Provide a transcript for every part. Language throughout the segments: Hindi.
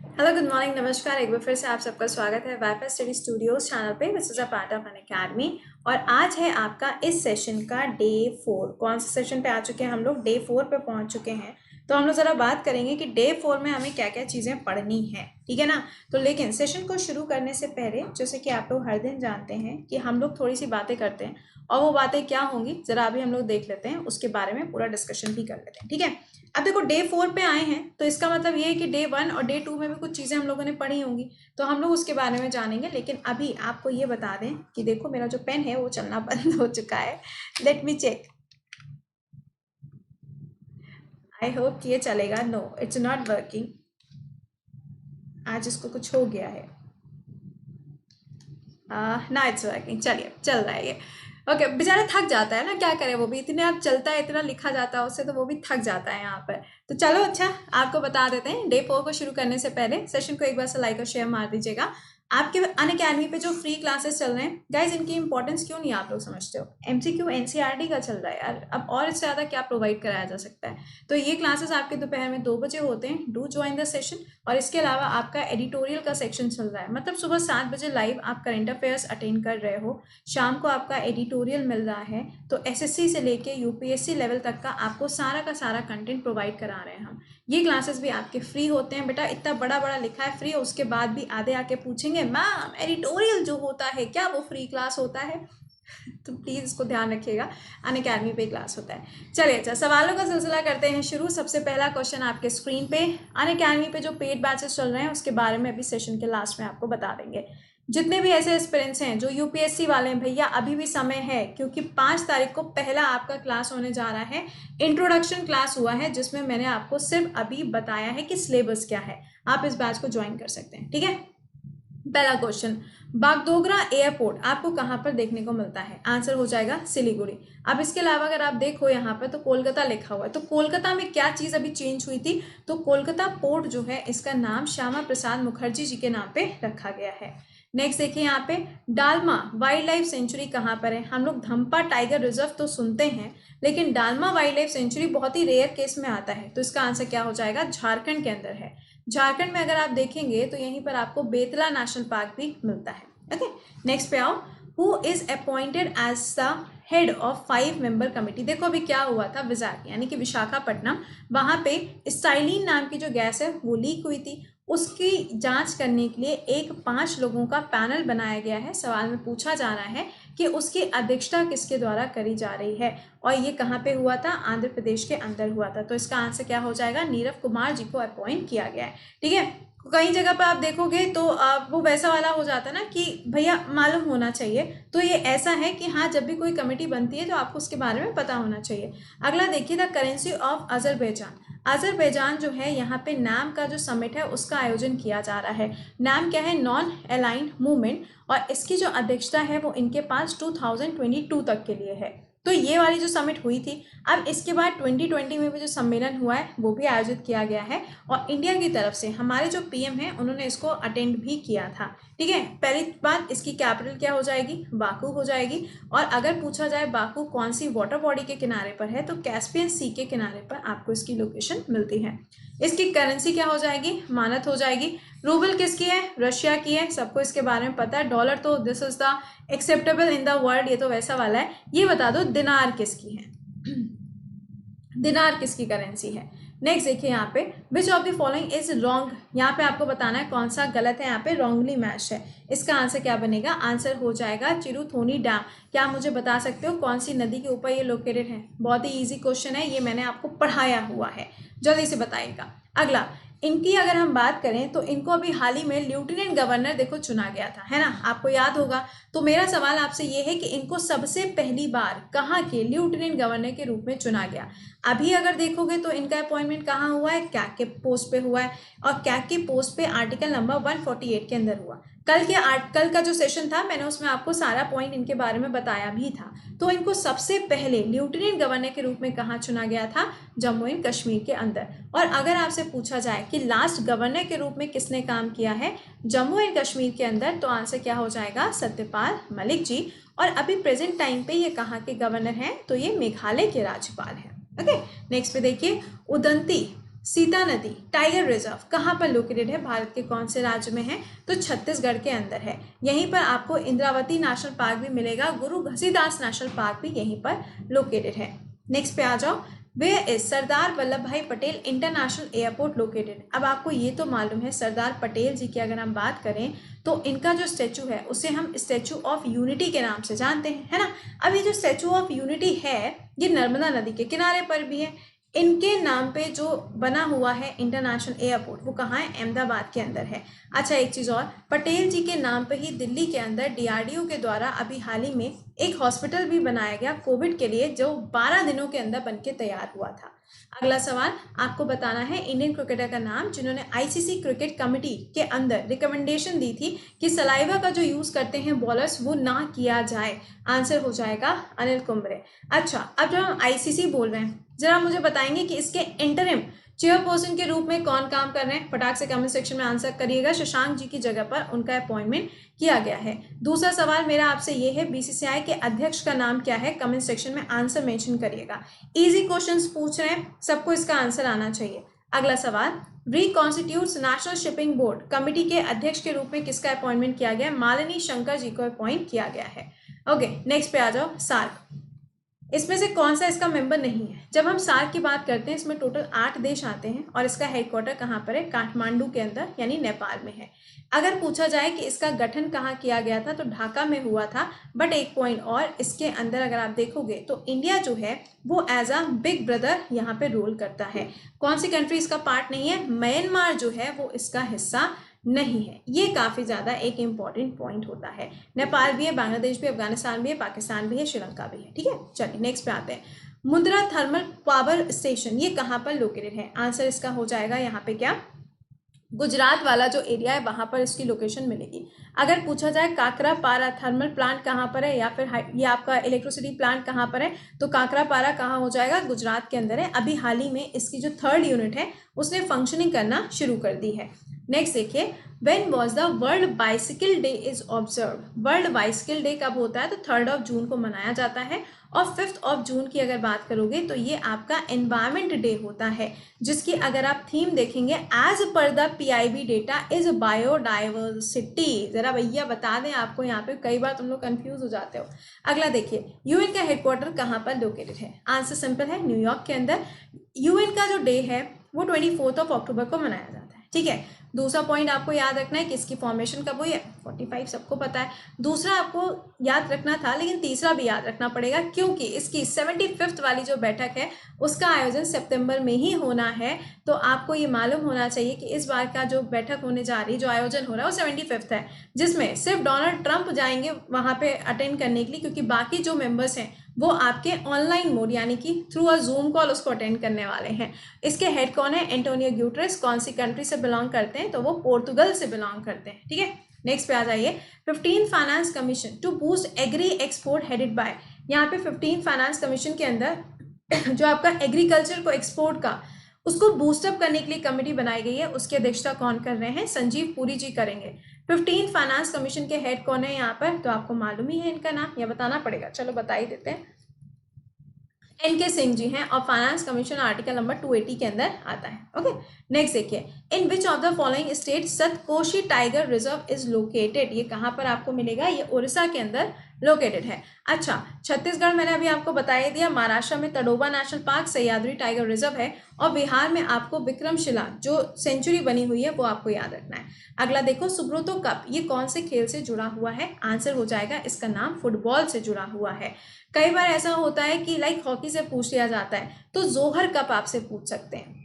हेलो, गुड मॉर्निंग, नमस्कार। एक बार फिर से आप सबका स्वागत है वाईफाई स्टडी स्टूडियोज चैनल पे, which is a part of an academy. और आज है आपका इस सेशन का डे 4। कौन से सेशन पे आ चुके हैं हम लोग? डे 4 पे पहुंच चुके हैं। तो हम लोग ज़रा बात करेंगे कि डे 4 में हमें क्या क्या चीज़ें पढ़नी है, ठीक है ना। तो लेकिन सेशन को शुरू करने से पहले, जैसे कि आप लोग हर दिन जानते हैं कि हम लोग थोड़ी सी बातें करते हैं, और वो बातें क्या होंगी ज़रा अभी हम लोग देख लेते हैं, उसके बारे में पूरा डिस्कशन भी कर लेते हैं, ठीक है। अब देखो, डे 4 पे आए हैं तो इसका मतलब ये है कि डे 1 और डे 2 में भी कुछ चीज़ें हम लोगों ने पढ़ी होंगी, तो हम लोग उसके बारे में जानेंगे। लेकिन अभी आपको ये बता दें कि देखो, मेरा जो पेन है वो चलना बंद हो चुका है। Let me check. I hope कि ये चलेगा। No, it's not working. आज इसको कुछ हो गया है। ना, इट्स वर्किंग। चलिए, चल रहा है ये। ओके, बेचारा थक जाता है ना, क्या करे, वो भी इतने आप चलता है, इतना लिखा जाता है उससे, तो वो भी थक जाता है यहाँ पर। तो चलो, अच्छा, आपको बता देते हैं। डे 4 को शुरू करने से पहले सेशन को एक बार से लाइक और शेयर मार दीजिएगा। आपके अनअकैडमी पे जो फ्री क्लासेस चल रहे हैं गाइज, इनकी इंपॉर्टेंस क्यों नहीं आप लोग समझते हो? एमसीक्यू एनसीईआरटी का चल रहा है यार, अब और इससे ज़्यादा क्या प्रोवाइड कराया जा सकता है। तो ये क्लासेस आपके दोपहर में 2 बजे होते हैं। Do join the session. और इसके अलावा आपका एडिटोरियल का सेक्शन चल रहा है, मतलब सुबह 7 बजे लाइव आप करंट अफेयर्स अटेंड कर रहे हो, शाम को आपका एडिटोरियल मिल रहा है। तो एसएससी से लेके यूपीएससी लेवल तक का आपको सारा का सारा कंटेंट प्रोवाइड करा रहे हैं हम। ये क्लासेस भी आपके फ्री होते हैं। बेटा, इतना बड़ा बड़ा लिखा है फ्री, उसके बाद भी आधे आके पूछेंगे मैम एडिटोरियल जो होता है क्या वो फ्री क्लास होता है? तो प्लीज़ इसको ध्यान रखिएगा, अनअकैडमी पे क्लास होता है। चलिए, अच्छा, सवालों का सिलसिला करते हैं शुरू। सबसे पहला क्वेश्चन आपके स्क्रीन पे। अनअकैडमी पे जो पेड बैचेस चल रहे हैं उसके बारे में अभी सेशन के लास्ट में आपको बता देंगे। जितने भी ऐसे एस्पिरेंट्स हैं जो यूपीएससी वाले हैं, भैया अभी भी समय है, क्योंकि 5 तारीख को पहला आपका क्लास होने जा रहा है। इंट्रोडक्शन क्लास हुआ है जिसमें मैंने आपको सिर्फ अभी बताया है कि सिलेबस क्या है। आप इस बैच को ज्वाइन कर सकते हैं, ठीक है। पहला क्वेश्चन, बागडोगरा एयरपोर्ट आपको कहाँ पर देखने को मिलता है? आंसर हो जाएगा सिलीगुड़ी। अब इसके अलावा अगर आप देखो यहाँ पर तो कोलकाता लिखा हुआ है, तो कोलकाता में क्या चीज़ अभी चेंज हुई थी? तो कोलकाता पोर्ट जो है इसका नाम श्यामा प्रसाद मुखर्जी जी के नाम पे रखा गया है। नेक्स्ट देखिए यहाँ पे, डालमा वाइल्ड लाइफ सेंचुरी कहाँ पर है? हम लोग धम्पा टाइगर रिजर्व तो सुनते हैं, लेकिन डालमा वाइल्ड लाइफ सेंचुरी बहुत ही रेयर केस में आता है। तो इसका आंसर क्या हो जाएगा? झारखंड के अंदर है। झारखंड में अगर आप देखेंगे तो यहीं पर आपको बेतला नेशनल पार्क भी मिलता है। ओके, नेक्स्ट पे आओ। Who is appointed as the head of 5 member committee? देखो अभी क्या हुआ था, विजाख यानी कि विशाखापट्टनम, वहां पे स्टाइलिन नाम की जो गैस है वो लीक हुई थी। उसकी जांच करने के लिए एक 5 लोगों का पैनल बनाया गया है। सवाल में पूछा जा रहा है कि उसकी अध्यक्षता किसके द्वारा करी जा रही है, और ये कहाँ पे हुआ था? आंध्र प्रदेश के अंदर हुआ था। तो इसका आंसर क्या हो जाएगा? नीरव कुमार जी को अपॉइंट किया गया है, ठीक है। कई जगह पर आप देखोगे तो वो वैसा वाला हो जाता है ना कि भैया मालूम होना चाहिए। तो ये ऐसा है कि हाँ, जब भी कोई कमेटी बनती है तो आपको उसके बारे में पता होना चाहिए। अगला देखिए, the currency of Azerbaijan. Azerbaijan जो है यहाँ पे नाम का जो समिट है उसका आयोजन किया जा रहा है। नाम क्या है? Non aligned movement. और इसकी जो अध्यक्षता है वो इनके पास 2022 तक के लिए है। तो ये वाली जो समिट हुई थी, अब इसके बाद 2020 में भी जो सम्मेलन हुआ है वो भी आयोजित किया गया है, और इंडिया की तरफ से हमारे जो पीएम हैं उन्होंने इसको अटेंड भी किया था, ठीक है। पहली बात, इसकी कैपिटल क्या हो जाएगी? बाकू हो जाएगी। और अगर पूछा जाए बाकू कौन सी वाटर बॉडी के किनारे पर है, तो कैस्पियन सी के किनारे पर आपको इसकी लोकेशन मिलती है। इसकी करेंसी क्या हो जाएगी? मानत हो जाएगी। रूबल किसकी है? रशिया की है, सबको इसके बारे में पता है। डॉलर तो this is the acceptable in the world, ये तो वैसा वाला है। ये बता दो दिनार किसकी है? दिनार किसकी करेंसी है? नेक्स्ट देखिए यहाँ पे, विच of the following is wrong? यहाँ पे आपको बताना है कौन सा गलत है। यहाँ पे रॉन्गली मैच है। इसका आंसर क्या बनेगा? आंसर हो जाएगा चिरुथोनी डैम। क्या आप मुझे बता सकते हो कौन सी नदी के ऊपर ये लोकेटेड है? बहुत ही इजी क्वेश्चन है, ये मैंने आपको पढ़ाया हुआ है, जल्दी से बताइएगा। अगला, इनकी अगर हम बात करें तो इनको अभी हाल ही में लेफ्टिनेंट गवर्नर देखो चुना गया था, है ना, आपको याद होगा। तो मेरा सवाल आपसे ये है कि इनको सबसे पहली बार कहाँ के लेफ्टिनेंट गवर्नर के रूप में चुना गया? अभी अगर देखोगे तो इनका अपॉइंटमेंट कहाँ हुआ है? कैग के पोस्ट पे हुआ है, और कैग की पोस्ट पे आर्टिकल नंबर 148 के अंदर हुआ। कल का जो सेशन था मैंने उसमें आपको सारा पॉइंट इनके बारे में बताया भी था। तो इनको सबसे पहले लेफ्टिनेंट गवर्नर के रूप में कहाँ चुना गया था? जम्मू एंड कश्मीर के अंदर। और अगर आपसे पूछा जाए कि लास्ट गवर्नर के रूप में किसने काम किया है जम्मू एंड कश्मीर के अंदर, तो आंसर क्या हो जाएगा? सत्यपाल मलिक जी। और अभी प्रेजेंट टाइम पे ये कहाँ के गवर्नर हैं? तो ये मेघालय के राज्यपाल हैं। ओके, नेक्स्ट पे देखिए, उदंती सीता नदी टाइगर रिजर्व कहाँ पर लोकेटेड है, भारत के कौन से राज्य में है, तो छत्तीसगढ़ के अंदर है। यहीं पर आपको इंद्रावती नेशनल पार्क भी मिलेगा, गुरु घसीदास नेशनल पार्क भी यहीं पर लोकेटेड है। नेक्स्ट पे आ जाओ, वेयर इज सरदार वल्लभ भाई पटेल इंटरनेशनल एयरपोर्ट लोकेटेड। अब आपको ये तो मालूम है सरदार पटेल जी की अगर हम बात करें तो इनका जो स्टैचू है उसे हम स्टैचू ऑफ यूनिटी के नाम से जानते हैं, है ना। अब ये जो स्टैचू ऑफ यूनिटी है ये नर्मदा नदी के किनारे पर भी है। इनके नाम पे जो बना हुआ है इंटरनेशनल एयरपोर्ट वो कहाँ है, अहमदाबाद के अंदर है। अच्छा एक चीज़ और, पटेल जी के नाम पे ही दिल्ली के अंदर डीआरडीओ के द्वारा अभी हाल ही में एक हॉस्पिटल भी बनाया गया कोविड के लिए, जो 12 दिनों के अंदर बनके तैयार हुआ था। अगला सवाल आपको बताना है इंडियन क्रिकेटर का नाम जिन्होंने आईसीसी क्रिकेट कमेटी के अंदर रिकमेंडेशन दी थी कि सलाइवा का जो यूज करते हैं बॉलर्स वो ना किया जाए। आंसर हो जाएगा अनिल कुंबले। अच्छा अब जब हम आईसीसी बोल रहे हैं जरा मुझे बताएंगे कि इसके इंटरिम चेयरपर्सन के रूप में कौन काम कर रहे हैं, फटाक से कमेंट सेक्शन में आंसर करिएगा। शशांक जी की जगह पर उनका अपॉइंटमेंट किया गया है। दूसरा सवाल मेरा आपसे ये है बीसीसीआई के अध्यक्ष का नाम क्या है, कमेंट सेक्शन में आंसर मेंशन करिएगा। इजी क्वेश्चंस पूछ रहे हैं, सबको इसका आंसर आना चाहिए। अगला सवाल, रिकॉन्स्टिट्यूट्स नेशनल शिपिंग बोर्ड कमेटी के अध्यक्ष के रूप में किसका अपॉइंटमेंट किया गया, मालिनी शंकर जी को अपॉइंट किया गया है। ओके नेक्स्ट पे आ जाओ, सार्क इसमें से कौन सा इसका मेंबर नहीं है। जब हम सार्क की बात करते हैं इसमें टोटल 8 देश आते हैं और इसका हेडक्वार्टर कहाँ पर है, काठमांडू के अंदर यानी नेपाल में है। अगर पूछा जाए कि इसका गठन कहाँ किया गया था तो ढाका में हुआ था। बट एक पॉइंट और, इसके अंदर अगर आप देखोगे तो इंडिया जो है वो एज अ बिग ब्रदर यहाँ पे रोल करता है। कौन सी कंट्री इसका पार्ट नहीं है, म्यांमार जो है वो इसका हिस्सा नहीं है। ये काफ़ी ज़्यादा एक इम्पॉर्टेंट पॉइंट होता है। नेपाल भी है, बांग्लादेश भी, अफगानिस्तान भी है, पाकिस्तान भी है, श्रीलंका भी है। ठीक है चलिए नेक्स्ट पे आते हैं। मुंद्रा थर्मल पावर स्टेशन ये कहाँ पर लोकेटेड है, आंसर इसका हो जाएगा यहाँ पे क्या, गुजरात वाला जो एरिया है वहाँ पर इसकी लोकेशन मिलेगी। अगर पूछा जाए काकरापारा थर्मल प्लांट कहाँ पर है या फिर ये आपका इलेक्ट्रिसिटी प्लांट कहाँ पर है तो काकरापारा कहाँ हो जाएगा, गुजरात के अंदर है। अभी हाल ही में इसकी जो 3rd यूनिट है उसने फंक्शनिंग करना शुरू कर दी है। नेक्स्ट देखिए, when was the world bicycle day is observe. World bicycle day कब होता है तो 3rd जून को मनाया जाता है। और 5 जून की अगर बात करोगे तो ये आपका एनवायरमेंट डे होता है, जिसकी अगर आप थीम देखेंगे as per the PIB data is biodiversity. जरा भैया बता दें, आपको यहाँ पे कई बार तुम लोग कंफ्यूज हो जाते हो। अगला देखिए, यूएन का हेडक्वार्टर कहाँ पर लोकेटेड है, आंसर सिंपल है न्यूयॉर्क के अंदर। यूएन का जो डे है वो 24 अक्टूबर को मनाया जाता है। ठीक है, दूसरा पॉइंट आपको याद रखना है कि इसकी फॉर्मेशन कब हुई है, 45 सबको पता है। दूसरा आपको याद रखना था लेकिन तीसरा भी याद रखना पड़ेगा क्योंकि इसकी 75th वाली जो बैठक है उसका आयोजन सितंबर में ही होना है। तो आपको ये मालूम होना चाहिए कि इस बार का जो बैठक होने जा रही, जो आयोजन हो रहा है वो 75th है, जिसमें सिर्फ डोनाल्ड ट्रंप जाएंगे वहाँ पे अटेंड करने के लिए, क्योंकि बाकी जो मेंबर्स हैं वो आपके ऑनलाइन मोड यानी कि थ्रू अ जूम कॉल उसको अटेंड करने वाले हैं। इसके हेड कौन है, एंटोनियो ग्यूटेरेस। कौन सी कंट्री से बिलोंग करते हैं तो वो पोर्तुगल से बिलोंग करते हैं। ठीक है नेक्स्ट पे आ जाइए, 15 finance commission to boost agri export headed by. यहाँ पे 15 फाइनेंस कमीशन के अंदर जो आपका एग्रीकल्चर को एक्सपोर्ट का उसको बूस्टअप करने के लिए कमेटी बनाई गई है, उसकी अध्यक्षता कौन कर रहे हैं, संजीव पुरी जी करेंगे। 15 फाइनेंस कमीशन के हेड कौन है यहाँ पर, तो आपको मालूम ही है इनका नाम, या बताना पड़ेगा, चलो बता ही देते हैं, एनके सिंह जी हैं। और फाइनेंस कमीशन आर्टिकल नंबर 280 के अंदर आता है। ओके नेक्स्ट देखिए, in which of the following state Satkosia tiger reserve is located. ये कहाँ पर आपको मिलेगा, ये उड़ीसा के अंदर लोकेटेड है। अच्छा छत्तीसगढ़ मैंने अभी आपको बता ही दिया, महाराष्ट्र में Tadoba national park Sahyadri tiger reserve है, और बिहार में आपको विक्रमशिला जो सेंचुरी बनी हुई है वो आपको याद रखना है। अगला देखो, सुब्रोतो कप ये कौन से खेल से जुड़ा हुआ है, आंसर हो जाएगा इसका नाम फुटबॉल से जुड़ा हुआ है। कई बार ऐसा होता है कि लाइक हॉकी से पूछ लिया जाता है तो जोहर कप आपसे पूछ सकते हैं,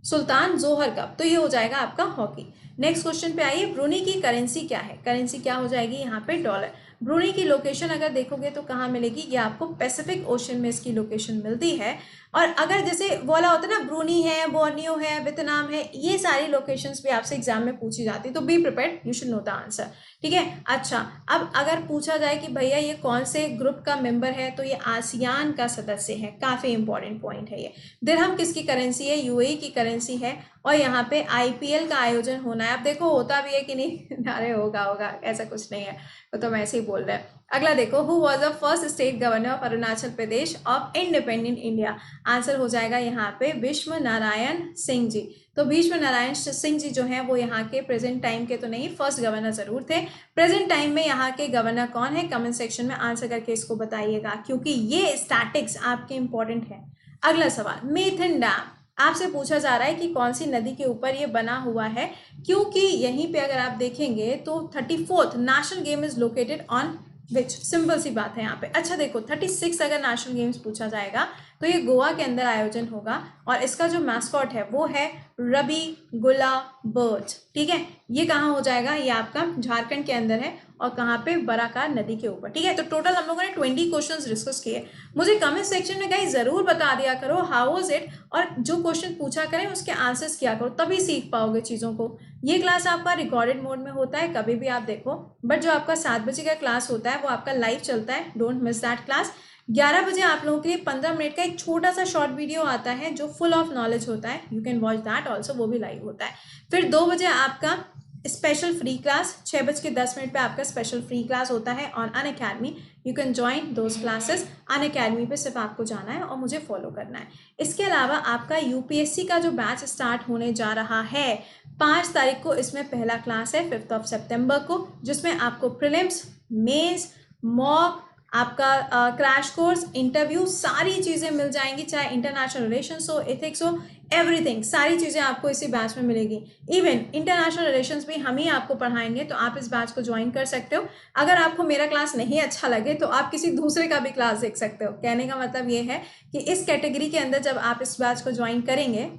सुल्तान जोहर कप, तो ये हो जाएगा आपका हॉकी। नेक्स्ट क्वेश्चन पे आइए, ब्रूनी की करेंसी क्या है, करेंसी क्या हो जाएगी यहाँ पे डॉलर। ब्रूनी की लोकेशन अगर देखोगे तो कहाँ मिलेगी, ये आपको पैसिफिक ओशन में इसकी लोकेशन मिलती है। और अगर जैसे बोला होता है ना, ब्रूनी है, बोर्नियो है, वियतनाम है, ये सारी लोकेशंस भी आपसे एग्जाम में पूछी जाती है, तो be prepared, you should know the answer. ठीक है अच्छा, अब अगर पूछा जाए कि भैया ये कौन से ग्रुप का मेंबर है तो ये आसियान का सदस्य है, काफ़ी इंपॉर्टेंट पॉइंट है ये। दिरहम किसकी करेंसी है, यूएई की करेंसी है, और यहाँ पे आईपीएल का आयोजन होना है। अब देखो होता भी है कि नहीं, अरे होगा होगा, ऐसा कुछ नहीं है, तो हम ऐसे ही बोल रहे हैं। अगला देखो, who was the first state governor of Arunachal Pradesh of independent India. Answer हो जाएगा यहाँ पे भीष्म नारायण सिंह जी। तो भीष्म नारायण सिंह जी जो हैं वो यहाँ के प्रेजेंट टाइम के तो नहीं, फर्स्ट गवर्नर जरूर थे। प्रेजेंट टाइम में यहाँ के गवर्नर कौन है, कमेंट सेक्शन में आंसर करके इसको बताइएगा, क्योंकि ये स्टैटिक्स आपके इंपॉर्टेंट है। अगला सवाल, मेथन डैम आपसे पूछा जा रहा है कि कौन सी नदी के ऊपर ये बना हुआ है, क्योंकि यहीं पे अगर आप देखेंगे तो 34th national game is located on which. Simple सी बात है यहाँ पे। अच्छा देखो, 36 अगर नेशनल गेम्स पूछा जाएगा तो ये गोवा के अंदर आयोजन होगा और इसका जो मैस्कॉट है वो है रवि गुला बर्ड। ठीक है, ये कहाँ हो जाएगा, ये आपका झारखंड के अंदर है और कहाँ पे, बराकार नदी के ऊपर। ठीक है, तो टोटल हम लोगों ने 20 क्वेश्चंस डिस्कस किए। मुझे कमेंट सेक्शन में गाइस जरूर बता दिया करो हाउ वाज इट, और जो क्वेश्चन पूछा करें उसके आंसर्स किया करो, तभी सीख पाओगे चीज़ों को। ये क्लास आपका रिकॉर्डेड मोड में होता है, कभी भी आप देखो, बट जो आपका 7 बजे का क्लास होता है वो आपका लाइव चलता है, डोंट मिस दैट क्लास। 11 बजे आप लोगों के लिए 15 मिनट का एक छोटा सा शॉर्ट वीडियो आता है जो फुल ऑफ नॉलेज होता है, you can watch that also, वो भी लाइव होता है। फिर 2 बजे आपका स्पेशल फ्री क्लास, 6:10 पे आपका स्पेशल फ्री क्लास होता है on Unacademy. You can join those classes. Unacademy पे सिर्फ आपको जाना है और मुझे फॉलो करना है। इसके अलावा आपका यूपीएससी का जो बैच स्टार्ट होने जा रहा है 5 तारीख को, इसमें पहला क्लास है 5 सितंबर को, जिसमें आपको प्रीलिम्स, मेंस, मॉक, आपका क्रैश कोर्स, इंटरव्यू, सारी चीज़ें मिल जाएंगी, चाहे इंटरनेशनल रिलेशंस हो, एथिक्स हो, एवरीथिंग, सारी चीज़ें आपको इसी बैच में मिलेगी। इवन इंटरनेशनल रिलेशंस भी हम ही आपको पढ़ाएंगे, तो आप इस बैच को ज्वाइन कर सकते हो। अगर आपको मेरा क्लास नहीं अच्छा लगे तो आप किसी दूसरे का भी क्लास देख सकते हो। कहने का मतलब ये है कि इस कैटेगरी के अंदर जब आप इस बैच को ज्वाइन करेंगे,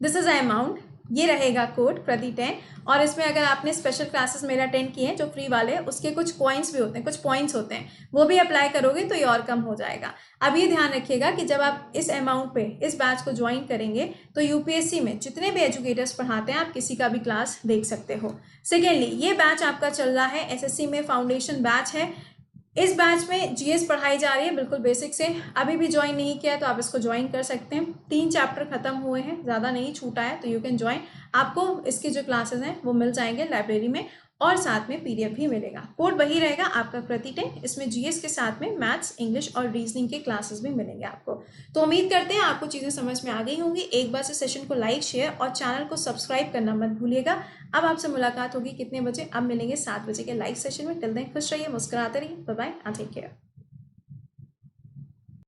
दिस इज अमाउंट, ये रहेगा कोड प्रति 10, और इसमें अगर आपने स्पेशल क्लासेस मेरा अटेंड किए हैं जो फ्री वाले, उसके कुछ कॉइन्स भी होते हैं, कुछ पॉइंट्स होते हैं, वो भी अप्लाई करोगे तो ये और कम हो जाएगा। अब ये ध्यान रखिएगा कि जब आप इस अमाउंट पे इस बैच को ज्वाइन करेंगे तो यूपीएससी में जितने भी एजुकेटर्स पढ़ाते हैं आप किसी का भी क्लास देख सकते हो। सेकेंडली, ये बैच आपका चल रहा है एसएससी में फाउंडेशन बैच है। इस बैच में जीएस पढ़ाई जा रही है बिल्कुल बेसिक से। अभी भी ज्वाइन नहीं किया तो आप इसको ज्वाइन कर सकते हैं। 3 चैप्टर खत्म हुए हैं, ज़्यादा नहीं छूटा है, तो यू कैन ज्वाइन। आपको इसके जो क्लासेस हैं वो मिल जाएंगे लाइब्रेरी में, और साथ में पीडीएफ भी मिलेगा। कोड वही रहेगा आपका प्रति 10। इसमें जीएस के साथ में मैथ्स, इंग्लिश और रीजनिंग के क्लासेस भी मिलेंगे आपको। तो उम्मीद करते हैं आपको चीज़ें समझ में आ गई होंगी। एक बार से सेशन को लाइक, शेयर और चैनल को सब्सक्राइब करना मत भूलिएगा। अब आपसे मुलाकात होगी कितने बजे, अब मिलेंगे 7 बजे के लाइव सेशन में। टिल देन खुश रहिए, मुस्कुराते रहिए, बाय बाय, टेक केयर।